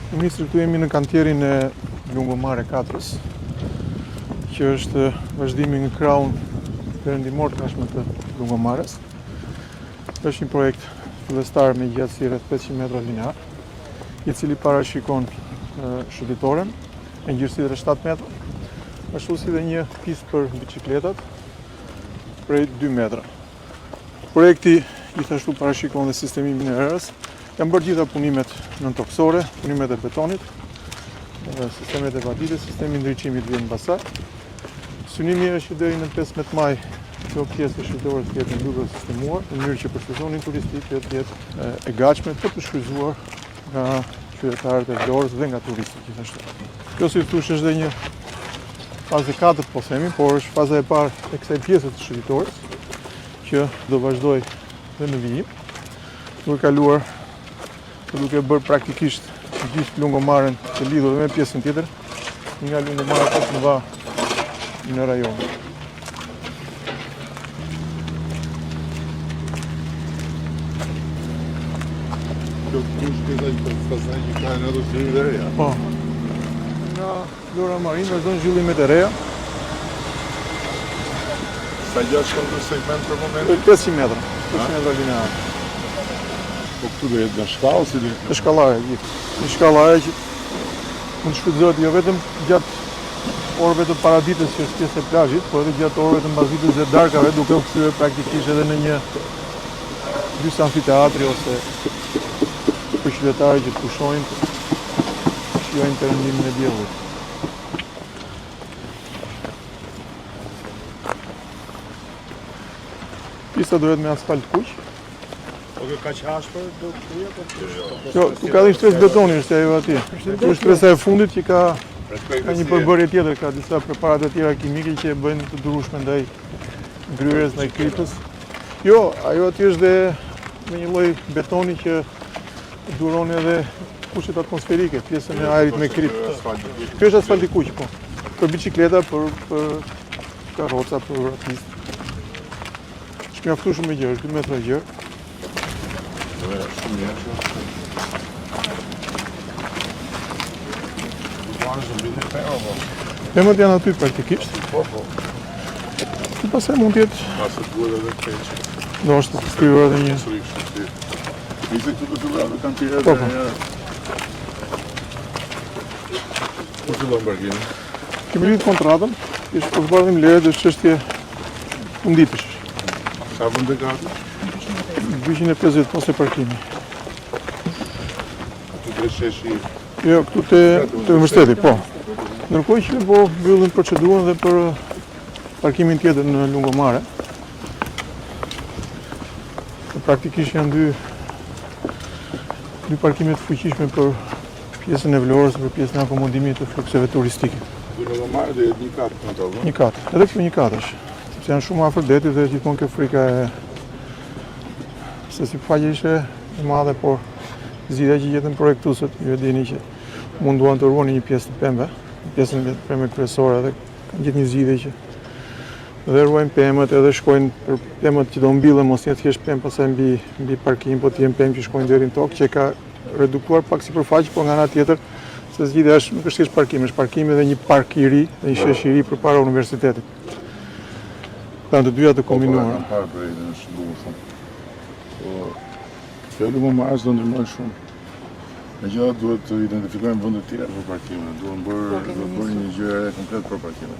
Ministri, këtu jemi në kantierin e Lungomare 4-s, që është vazhdimi nga kraun perëndimor tashmë të Lungomares. Është një projekt fillestar me gjatësi rreth 500 metra linear, i cili parashikon shëndetoren e ngjyrësi rreth 7 metra, ashtu si dhe një pistë për biçikletat prej 2 metra. Projekti gjithashtu parashikon dhe sistemimin e erës. Janë bërë gjitha punimet nëntoksore, punimet e betonit, sistemet e vaditës, sistemi ndriçimit vjen mbas saj. Synimi është që deri në 15 maj kjo pjesë e shëndetores të jetë mbyllur dhe sistemuar, në mënyrë që për sezonin turistik të jetë e gatshme për të shfrytzuar nga qytetarët e Vlorës dhe nga turistët gjithashtu. Kjo si thosh është dhe një fazë 4 po themi, por është faza e parë e kësaj pjese të shëndetores që do vazhdoj dhe në vijim, duke kaluar duke bërë praktikisht gjithë Lungomaren të lidhur dhe me pjesën tjetër, nga Lungomare pas në va në rajon. Kjo kush pjesa që pastaj që ka në ato zhvillimet e reja? Po. Nga Vlora Marin vazhdon zhvillimet e reja. Sa gjatë shkon ky segment për momentin? 500 metra, 500 metra linear. Po këtu do jetë në shkallë si dhe? Në shkallare gjithë. Një shkallare që mund të shfrytëzohet jo vetëm gjatë orëve të paraditës që është pjesë e plazhit, por edhe gjatë orëve të mbasdites dhe darkave, duke u kthyer praktikisht edhe në një dysë amfiteatri ose për qytetarë që të pushojnë, shijojnë perëndimin e diellit. Pista duhet me asfalt kuq. Po kjo ka qashpër do të thuja po? Jo, tu ka dhe shtresë betoni është ajo aty. Kjo është shtresa e fundit që ka një përbërje tjetër, ka disa preparate të tjera kimike që e bëjnë të durueshme ndaj ngryerjes, ndaj kripës. Jo, ajo aty është dhe me një lloj betoni që duron edhe kushtet atmosferike, pjesën e ajrit me kripë. Kjo është asfalt i kuq, po. Për biçikleta, për karroca, për atistë. Është mjaftueshëm me gjerë, 2 metra gjerë. Shumë mirë. Pemët janë aty praktikisht. Po. Që pastaj mund të jetë Pasë duhet edhe keq. ndoshta të shkruar edhe një. Nisë këtu të fillon me kantierat. Po. Ku fillon parkimi? Kemi lidh kontratën, ishte po zbardhim lere dhe çështje funditësh. Sa vende ka? 250 poste parkimi. Aty drejt sheshi. Jo, këtu te universiteti, po. Ndërkohë që po mbyllin procedurën dhe për parkimin tjetër në Lungomare. Praktikisht janë dy parkime të fuqishme për pjesën e Vlorës dhe për pjesën e akomodimit të flukseve turistike. Në Lungomare do jetë një kat në to, po? Një kat, edhe kjo një kat është, sepse janë shumë afër detit dhe gjithmonë kjo frika se sipërfaqja ishte e madhe, por zgjidhja që gjetën projektuesit, ju e dini që munduan të ruani një pjesë të pemëve, pjesën e pemëve kryesore dhe kanë gjetë një zgjidhje që dhe ruajnë pemët edhe shkojnë për pemët që do mbillen, mos jetë thjesht pemë pastaj mbi parkim, po të jenë pemë që shkojnë deri në tokë, që ka redukuar pak sipërfaqe, por nga ana tjetër se zgjidhja nuk është thjesht parkim, është parkimi dhe një park i ri, dhe një shesh i ri përpara universitetit. Kanë të dyja të kombinuara. Po, parë për në shënduar shumë. Po, kjo Lungomare do ndërmojë shumë. Megjithatë duhet të identifikojmë vende të tjera për parkime, duhet bërë një gjë komplet për parkime.